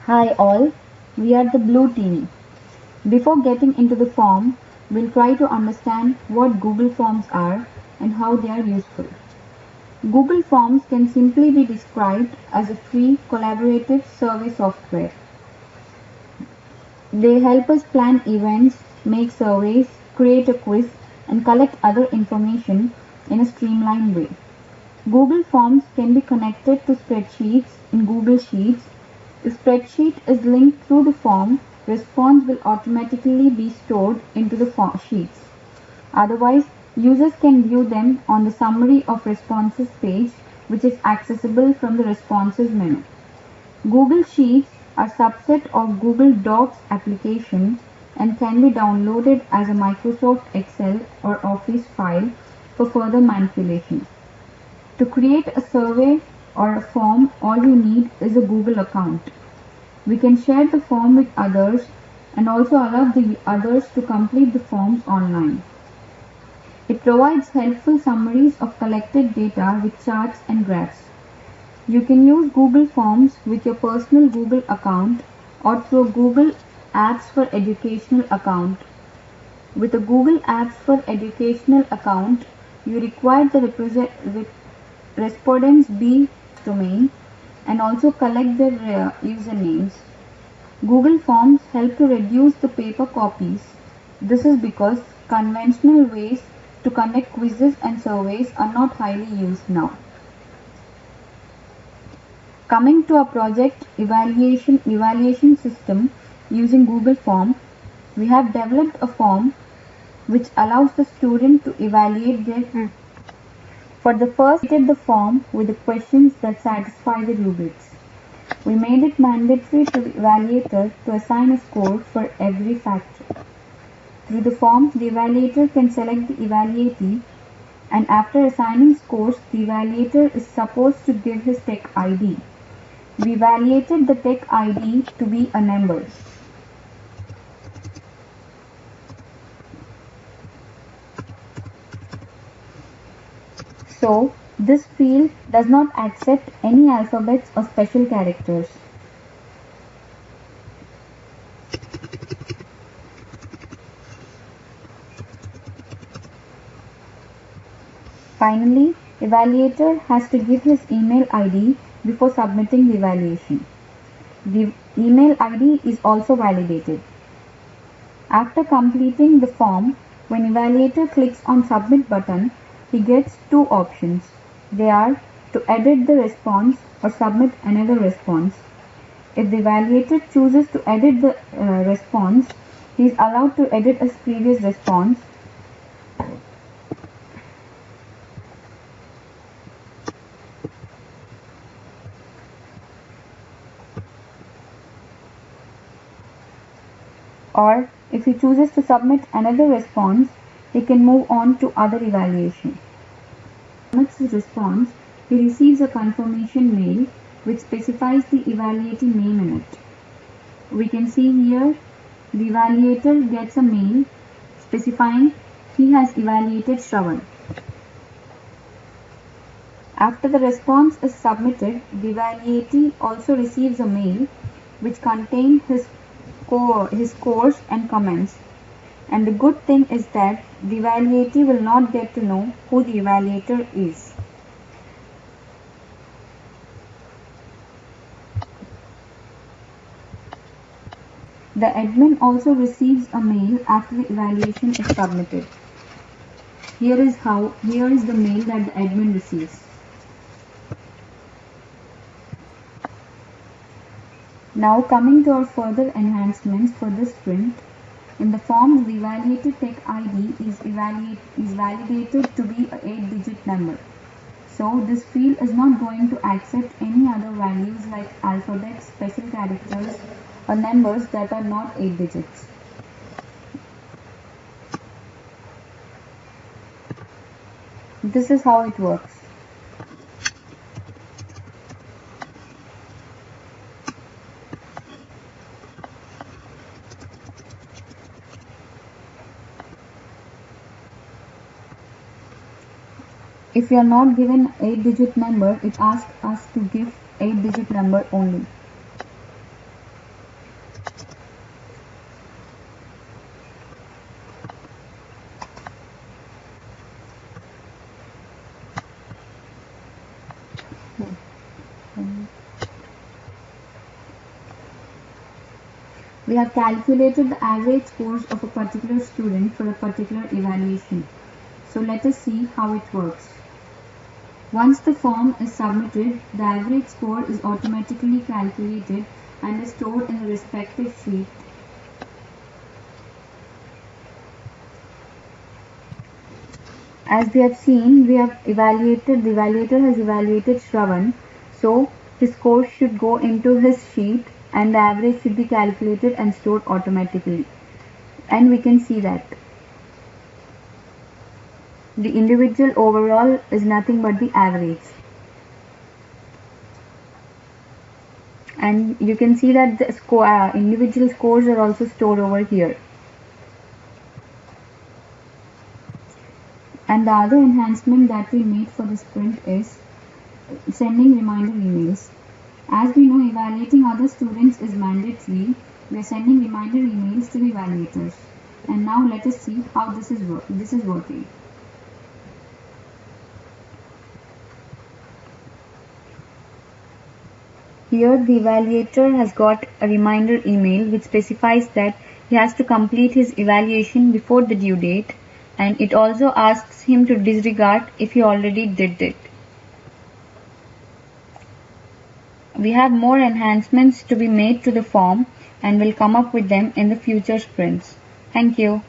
Hi all, we are the Blue Team. Before getting into the form, we'll try to understand what Google Forms are and how they are useful. Google Forms can simply be described as a free collaborative survey software. They help us plan events, make surveys, create a quiz, and collect other information in a streamlined way. Google Forms can be connected to spreadsheets in Google Sheets. If spreadsheet is linked through the form, response will automatically be stored into the sheets. Otherwise, users can view them on the Summary of Responses page, which is accessible from the Responses menu. Google Sheets are a subset of Google Docs application and can be downloaded as a Microsoft Excel or Office file for further manipulation. To create a survey or a form, all you need is a Google account. We can share the form with others and also allow the others to complete the forms online. It provides helpful summaries of collected data with charts and graphs. You can use Google Forms with your personal Google account or through a Google Apps for Educational account. With a Google Apps for Educational account, you require the respondents be domain and also collect their usernames. Google Forms help to reduce the paper copies. This is because conventional ways to conduct quizzes and surveys are not highly used now. Coming to our project evaluation system using Google Form, we have developed a form which allows the student to evaluate their For the first, we created the form with the questions that satisfy the rubrics. We made it mandatory to the evaluator to assign a score for every factor. Through the form, the evaluator can select the evaluatee, and after assigning scores, the evaluator is supposed to give his tech ID. We evaluated the tech ID to be a number. So, this field does not accept any alphabets or special characters. Finally, evaluator has to give his email ID before submitting the evaluation. The email ID is also validated. After completing the form, when evaluator clicks on submit button, he gets two options. They are to edit the response or submit another response. If the evaluator chooses to edit the response, he is allowed to edit his previous response. Or if he chooses to submit another response, he can move on to other evaluation. Submits his response, he receives a confirmation mail which specifies the evaluatee name in it. We can see here the evaluator gets a mail specifying he has evaluated Shravan. After the response is submitted, the evaluatee also receives a mail which contains his scores and comments. And the good thing is that the evaluatee will not get to know who the evaluator is. The admin also receives a mail after the evaluation is submitted. Here is the mail that the admin receives. Now coming to our further enhancements for this sprint, in the form the evaluated tech ID is validated to be an 8-digit number. So this field is not going to accept any other values like alphabets, special characters or numbers that are not 8 digits. This is how it works. If we are not given 8-digit number, it asks us to give 8-digit number only. we have calculated the average scores of a particular student for a particular evaluation. So let us see how it works. Once the form is submitted, the average score is automatically calculated and is stored in the respective sheet. As we have seen, the evaluator has evaluated Shravan, so his score should go into his sheet and the average should be calculated and stored automatically. And we can see that the individual overall is nothing but the average. And you can see that the individual scores are also stored over here. And the other enhancement that we made for the sprint is sending reminder emails. As we know, evaluating other students is mandatory. We are sending reminder emails to the evaluators. And now let us see how this is working. Here the evaluator has got a reminder email which specifies that he has to complete his evaluation before the due date, and it also asks him to disregard if he already did it. We have more enhancements to be made to the form and will come up with them in the future sprints. Thank you.